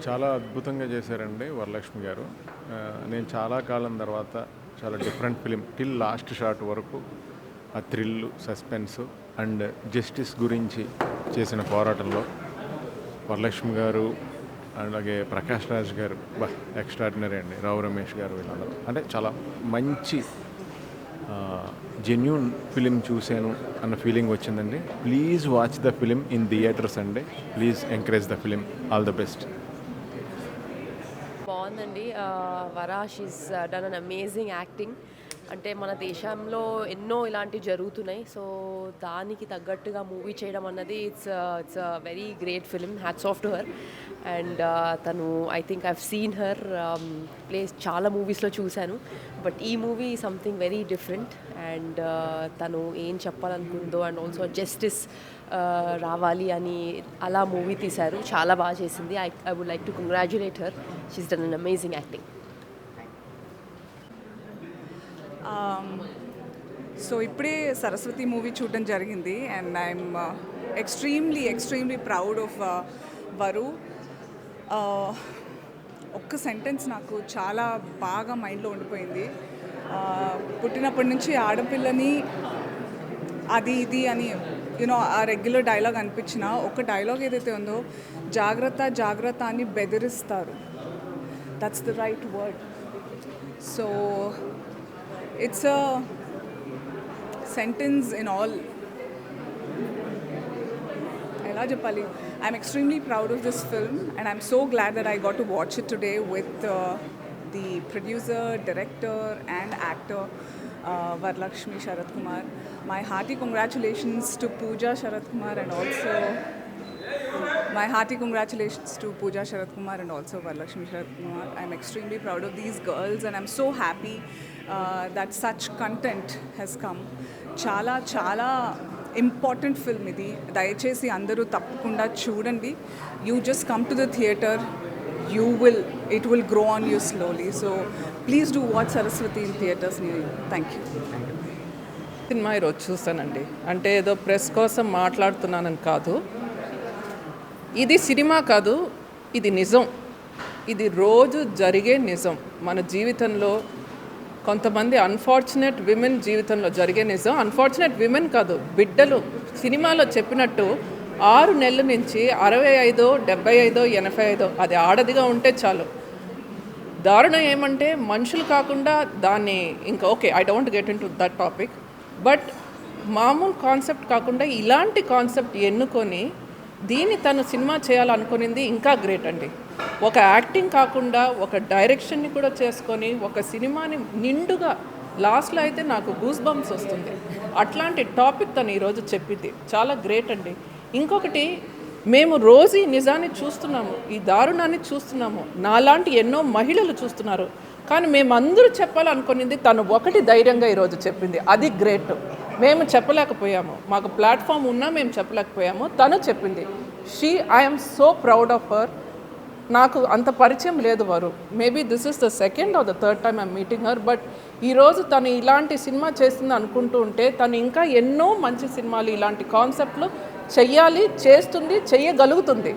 చాలా అద్భుతంగా చేశారండి వరలక్ష్మి గారు. నేను చాలా కాలం తర్వాత చాలా different film till last shot వరకు ఆ థ్రిల్, సస్పెన్స్ అండ్ జస్టిస్ గురించి చేసిన పోరాటంలో వరలక్ష్మి గారు అలాగే ప్రకాష్ రాజ్ గారు ఎక్స్ట్రాడినరీ అండి. రావు రమేష్ గారు వీళ్ళందరూ అంటే చాలా మంచి జెన్యూన్ ఫిలిం చూశాను అన్న ఫీలింగ్ వచ్చిందండి. Please watch the film in theatres అండి. Please encourage the film. All the best. బాగుందండి. Vara she's done an amazing acting. అంటే మన దేశంలో ఎన్నో ఇలాంటివి జరుగుతున్నాయి. సో దానికి తగ్గట్టుగా మూవీ చేయడం అన్నది it's very great film. Hats off to her. And తను I think I've seen her plays చాలా మూవీస్లో చూశాను. బట్ ఈ movie something very different. And తను ఏం చెప్పాలనుకుందో అండ్ ఆల్సో జస్టిస్ రావాలి అని అలా మూవీ తీశారు. చాలా బాగా చేసింది. I would like to congratulate her. She's done an amazing acting. So ఇప్పుడే సరస్వతి మూవీ చూడడం జరిగింది and I'm extremely proud of Varu. ఒక్క సెంటెన్స్ నాకు చాలా బాగా మైండ్లో ఉండిపోయింది. పుట్టినప్పటి నుంచి ఆడపిల్లని అది ఇది అని యూనో ఆ రెగ్యులర్ డైలాగ్ అనిపించిన ఒక డైలాగ్ ఏదైతే ఉందో, జాగ్రత్త జాగ్రత్త అని బెదిరిస్తారు. That's the right word. So it's a sentence in all. Ela Japali, I'm extremely proud of this film and I'm so glad that I got to watch it today with the producer, director and actor Varalakshmi Sharath Kumar. My hearty congratulations to Pooja Sharath Kumar and also Varalakshmi Sharath Kumar. I'm extremely proud of these girls and I'm so happy that such content has come. చాలా important film ఇది. దయచేసి అందరూ తప్పకుండా చూడండి. You just come to the theatre, it will grow on you slowly. So please do watch Saraswati in theatres near you. Thank you. Cinema ఈరోజు చూస్తానండి. అంటే ఏదో ప్రెస్ కోసం మాట్లాడుతున్నానని కాదు. ఇది సినిమా కాదు, ఇది నిజం. ఇది రోజు జరిగే నిజం. మన జీవితంలో కొంతమంది అన్ఫార్చునేట్ విమెన్ జీవితంలో జరిగే నిజం. అన్ఫార్చునేట్ విమెన్ కాదు, బిడ్డలు సినిమాలో చెప్పినట్టు 6 నెలల నుంచి 65, 75, 85 అది ఆడదిగా ఉంటే చాలు. దారుణం ఏమంటే మనుషులు కాకుండా దాన్ని ఇంకా okay, I don't get in to that topic. But మామూలు కాన్సెప్ట్ కాకుండా ఇలాంటి కాన్సెప్ట్ ఎన్నుకొని దీన్ని తను సినిమా చేయాలనుకునింది ఇంకా గ్రేట్ అండి. ఒక యాక్టింగ్ కాకుండా ఒక డైరెక్షన్ని కూడా చేసుకొని ఒక సినిమాని నిండుగా లాస్ట్లో అయితే నాకు గూస్ బంప్స్ వస్తుంది. అట్లాంటి టాపిక్ తను ఈరోజు చెప్పింది చాలా గ్రేట్ అండి. ఇంకొకటి, మేము రోజు ఈ నిజాన్ని చూస్తున్నాము, ఈ దారుణాన్ని చూస్తున్నాము, నాలాంటి ఎన్నో మహిళలు చూస్తున్నారు. కానీ మేమందరూ చెప్పాలనుకునింది తను ఒకటి ధైర్యంగా ఈరోజు చెప్పింది. అది గ్రేట్. మేము చెప్పలేకపోయాము, మాకు ప్లాట్ఫామ్ ఉన్నా మేము చెప్పలేకపోయాము. తను చెప్పింది. I'm so proud of her. నాకు అంత పరిచయం లేదు వరు. Maybe this is the second are the third time I'm meeting her. But ఈరోజు తను ఇలాంటి సినిమా చేస్తుంది అనుకుంటూ ఉంటే తను ఇంకా ఎన్నో మంచి సినిమాలు ఇలాంటి కాన్సెప్ట్లు చెయ్యాలి, చేస్తుంది, చెయ్యగలుగుతుంది.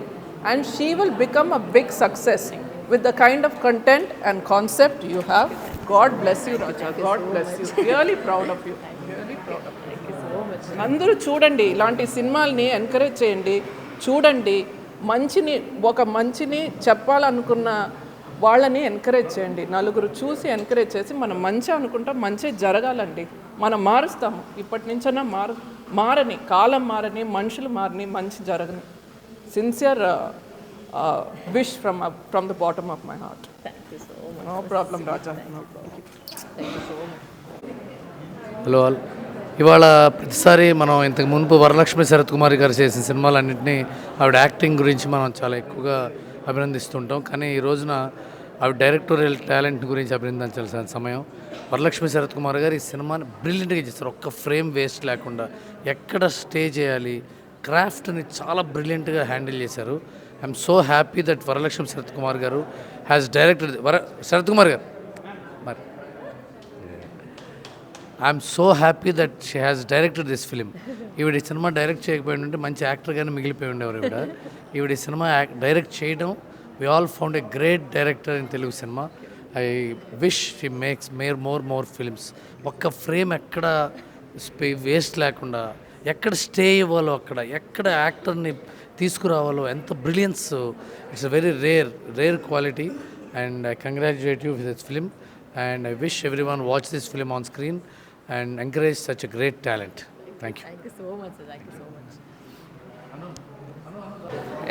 And she will become a big success with the kind of content and concept you have. God bless you, Raja. God bless you. Really proud of you. Really proud of you. Thank you so much. అందరూ చూడండి, ఇలాంటి సినిమాల్ని encourage చేయండి. చూడండి, ఒక మంచిని చెప్పాలనుకున్న వాళ్ళని ఎంకరేజ్ చేయండి. నలుగురు చూసి ఎంకరేజ్ చేసి మనం మంచి అనుకుంటాం, మంచి జరగాలండి. మనం మారుస్తాము. ఇప్పటి నుంచైనా మారని, కాలం మారని, మనుషులు మారని, మంచి జరగని. Sincere wish from the bottom of my heart. Thank you so much. No problem, Raja. No problem. Thank you so much. Hello all. ఇవాళ ప్రతిసారి మనం ఇంతకు మునుపు వరలక్ష్మి శరత్ కుమార్ గారు చేసిన సినిమాలన్నింటినీ ఆవిడ యాక్టింగ్ గురించి మనం చాలా ఎక్కువగా అభినందిస్తుంటాం. కానీ ఈ రోజున ఆవిడ డైరెక్టోరియల్ టాలెంట్ గురించి అభినందించాల్సిన సమయం. వరలక్ష్మి శరత్ కుమార్ గారు ఈ సినిమాని బ్రిలియంట్గా చేస్తారు. ఒక్క ఫ్రేమ్ వేస్ట్ లేకుండా ఎక్కడ స్టే చేయాలి, క్రాఫ్ట్ని చాలా బ్రిలియంట్గా హ్యాండిల్ చేశారు. I'm so happy that Varalakshmi Sarath Kumar garu has directed Sarath Kumar garu మరి I'm so happy that she has directed this film. ఈవిడ సినిమా డైరెక్ట్ చేయకపోయి ఉంటే మంచి యాక్టర్గానే మిగిలిపోయి ఉండేవారు. ఈవిడ సినిమా డైరెక్ట్ చేయడం we all found a great director in Telugu cinema. I wish he makes more films. ఒక్క ఫ్రేమ్ ఎక్కడ వేస్ట్ లేకుండా ఎక్కడ స్టే ఇవ్వాలో అక్కడ ఎక్కడ యాక్టర్ని తీసుకురావాలో ఎంత brilliance. It's a very rare quality and I congratulate you with this film and I wish everyone watch this film on screen and encourage such a great talent. Thank you. Thank you so much, thank you so much.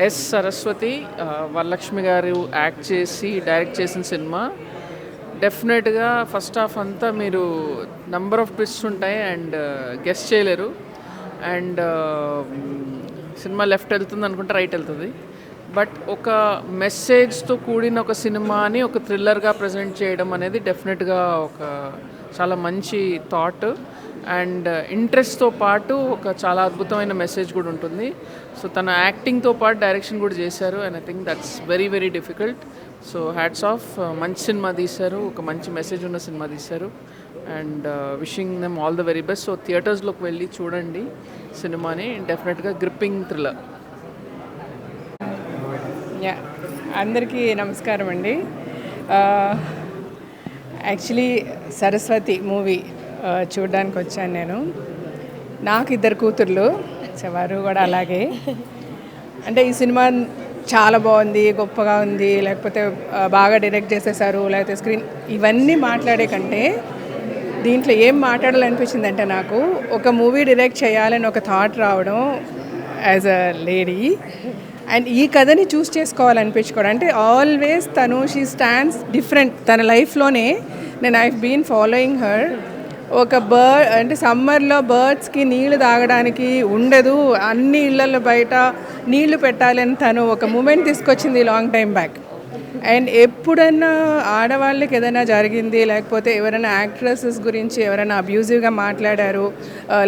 Yes Saraswathi Varalakshmi garu act చేసి direct చేసిన cinema. డెఫినెట్గా first half అంతా మీరు number of twists ఉంటాయి and guest చేయలేరు. And cinema left వెళ్తుంది అనుకుంటే right వెళ్తుంది. బట్ ఒక మెసేజ్తో కూడిన ఒక సినిమాని ఒక థ్రిల్లర్గా ప్రజెంట్ చేయడం అనేది డెఫినెట్గా ఒక చాలా మంచి థాట్ అండ్ ఇంట్రెస్ట్తో పాటు ఒక చాలా అద్భుతమైన మెసేజ్ కూడా ఉంటుంది. సో తన యాక్టింగ్తో పాటు డైరెక్షన్ కూడా చేశారు and I think that's very difficult. So hats off, మంచి సినిమా తీశారు, ఒక మంచి మెసేజ్ ఉన్న సినిమా తీశారు and wishing them all the very best. So థియేటర్స్లోకి వెళ్ళి చూడండి సినిమాని, డెఫినెట్గా గ్రిప్పింగ్ థ్రిల్లర్. యా, అందరికీ నమస్కారం అండి. యాక్చువల్లీ సరస్వతి మూవీ చూడడానికి వచ్చాను నేను. నాకు 2 కూతుర్లు, వారు కూడా అలాగే. అంటే ఈ సినిమా చాలా బాగుంది, గొప్పగా ఉంది, లేకపోతే బాగా డైరెక్ట్ చేసేసారు, లేకపోతే స్క్రీన్ ఇవన్నీ మాట్లాడే కంటే దీంట్లో ఏం మాట్లాడాలనిపించింది అంటే నాకు ఒక మూవీ డైరెక్ట్ చేయాలని ఒక థాట్ రావడం యాజ్ అ లేడీ అండ్ ఈ కథని చూస్ చేసుకోవాలనిపించుకోవడం. అంటే ఆల్వేస్ తను షీ స్టాండ్స్ డిఫరెంట్ తన లైఫ్లోనే. నేను ఐ బీన్ ఫాలోయింగ్ హర్. ఒక అంటే సమ్మర్లో బర్డ్స్కి నీళ్లు తాగడానికి ఉండదు, అన్ని ఇళ్లలో బయట నీళ్లు పెట్టాలని తను ఒక మూమెంట్ తీసుకొచ్చింది లాంగ్ టైం బ్యాక్. అండ్ ఎప్పుడన్నా ఆడవాళ్ళకి ఏదైనా జరిగింది, లేకపోతే ఎవరైనా యాక్ట్రెసెస్ గురించి ఎవరైనా అబ్యూజివ్గా మాట్లాడారు,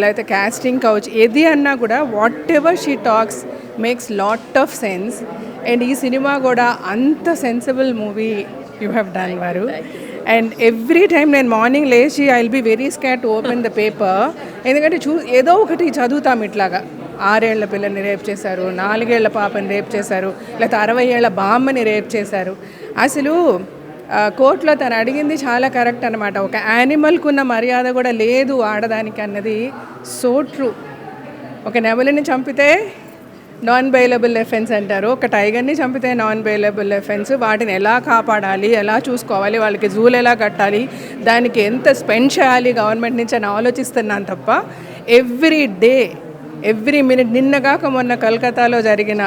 లేకపోతే క్యాస్టింగ్ కౌచ్ ఏది అన్నా కూడా what ever she talks makes lot of sense. And ఈ సినిమా కూడా అంత sensible movie you have done వారు. అండ్ ఎవ్రీ టైం నేను మార్నింగ్ లేచి I will be very scared to open the paper. ఎందుకంటే ఏదో ఒకటి చదువుతాం ఇట్లాగా. 6 ఏళ్ల పిల్లని రేప్ చేశారు, 4 ఏళ్ల పాపని రేప్ చేశారు, లేకపోతే 60 ఏళ్ల బామ్మని రేప్ చేశారు. అసలు కోర్టులో తను అడిగింది చాలా కరెక్ట్ అనమాట. ఒక యానిమల్కు ఉన్న మర్యాద కూడా లేదు ఆడదానికి అన్నది సో ట్రూ. ఒక నెమలిని చంపితే నాన్ బెయిలబుల్ ఎఫెన్స్ అంటారు, ఒక టైగర్ని చంపితే నాన్ బెయిలబుల్ ఎఫెన్స్. వాటిని ఎలా కాపాడాలి, ఎలా చూసుకోవాలి, వాళ్ళకి జూలు ఎలా కట్టాలి, దానికి ఎంత స్పెండ్ చేయాలి గవర్నమెంట్ నుంచి అని ఆలోచిస్తున్నాను తప్ప ఎవ్రీ డే ఎవ్రీ మినిట్. నిన్నగాక మొన్న కలకత్తాలో జరిగిన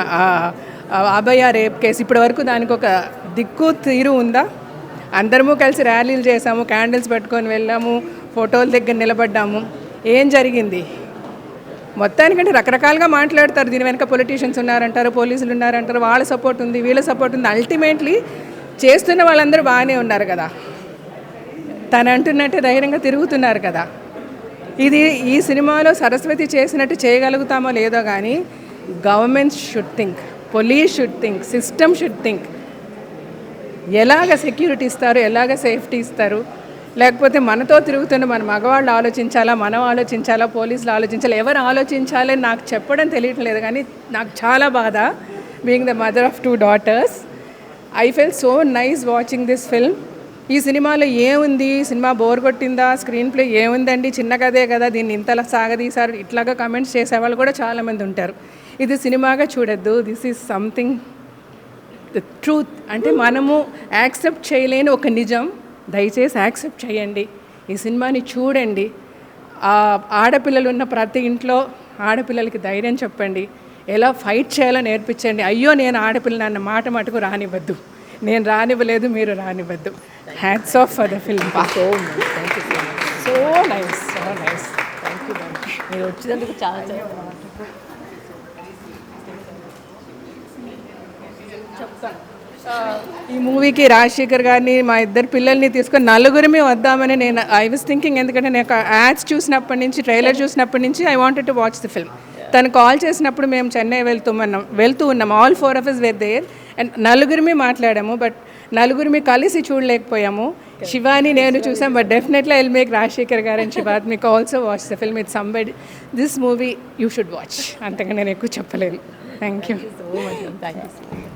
అభయ రేప్ కేసు, ఇప్పటి వరకు దానికి ఒక దిక్కు తీరు ఉందా? అందరము కలిసి ర్యాలీలు చేసాము, క్యాండిల్స్ పెట్టుకొని వెళ్ళాము, ఫోటోల దగ్గర నిలబడ్డాము. ఏం జరిగింది? మొత్తానికంటే రకరకాలుగా మాట్లాడతారు. దీని వెనక పొలిటీషియన్స్ ఉన్నారంటారు, పోలీసులు ఉన్నారంటారు, వాళ్ళ సపోర్ట్ ఉంది, వీళ్ళ సపోర్ట్ ఉంది. అల్టిమేట్లీ చేస్తున్న వాళ్ళందరూ బాగానే ఉన్నారు కదా, తను అంటున్నట్టే ధైర్యంగా తిరుగుతున్నారు కదా. ఇది ఈ సినిమాలో సరస్వతి చేసినట్టు చేయగలుగుతామో లేదో కానీ government should think, police should think, system should think. ఎలాగ సెక్యూరిటీ ఇస్తారు, ఎలాగ సేఫ్టీ ఇస్తారు, లేకపోతే మనతో తిరుగుతున్న మన మగవాళ్ళు ఆలోచించాలా, మనం ఆలోచించాలా, పోలీసులు ఆలోచించాలా, ఎవరు ఆలోచించాలని నాకు చెప్పడం తెలియట్లేదు. కానీ నాకు చాలా బాధ, being the mother of 2 daughters. I felt so nice watching this film. ఈ సినిమాలో ఏముంది, సినిమా బోర్ కొట్టిందా, స్క్రీన్ ప్లే ఏముందండి, చిన్న కథే కదా, దీన్ని ఇంతలా సాగదీశారు, ఇట్లాగా కమెంట్స్ చేసేవాళ్ళు కూడా చాలామంది ఉంటారు. ఇది సినిమాగా చూడొద్దు, this is something the truth. అంటే మనము యాక్సెప్ట్ చేయలేని ఒక నిజం, దయచేసి యాక్సెప్ట్ చేయండి, ఈ సినిమాని చూడండి. ఆడపిల్లలు ఉన్న ప్రతి ఇంట్లో ఆడపిల్లలకి ధైర్యం చెప్పండి, ఎలా ఫైట్ చేయాలో నేర్పించండి. అయ్యో నేను ఆడపిల్ల అన్న మాట మటుకు రానివ్వద్దు, నేను రానివ్వలేదు, మీరు రానివ్వద్దు. Hats off for the film. So nice, so nice. Thank you, మీరు వచ్చినందుకు చాలా చెప్తాను. ఈ మూవీకి రాజశేఖర్ గారిని, మా 2 పిల్లల్ని తీసుకొని 4గురిమి వద్దామని నేను ఐ వాజ్ థింకింగ్. ఎందుకంటే నేను యాడ్స్ చూసినప్పటి నుంచి, ట్రైలర్ చూసినప్పటి నుంచి I wanted to watch the film. తను కాల్ చేసినప్పుడు మేము చెన్నై వెళ్తూ ఉన్నాం. All 4 of us were there and 4గురిమి మాట్లాడాము. బట్ 4గురిమి కలిసి చూడలేకపోయాము. శివాని నేను చూసాం. But definitely I will make Rajasekhar garu and Shivatmika also watch the film. It's somebody, this movie you should watch. అంతగా నేను ఎక్కువ చెప్పలేను. Thank you so much. Thank you.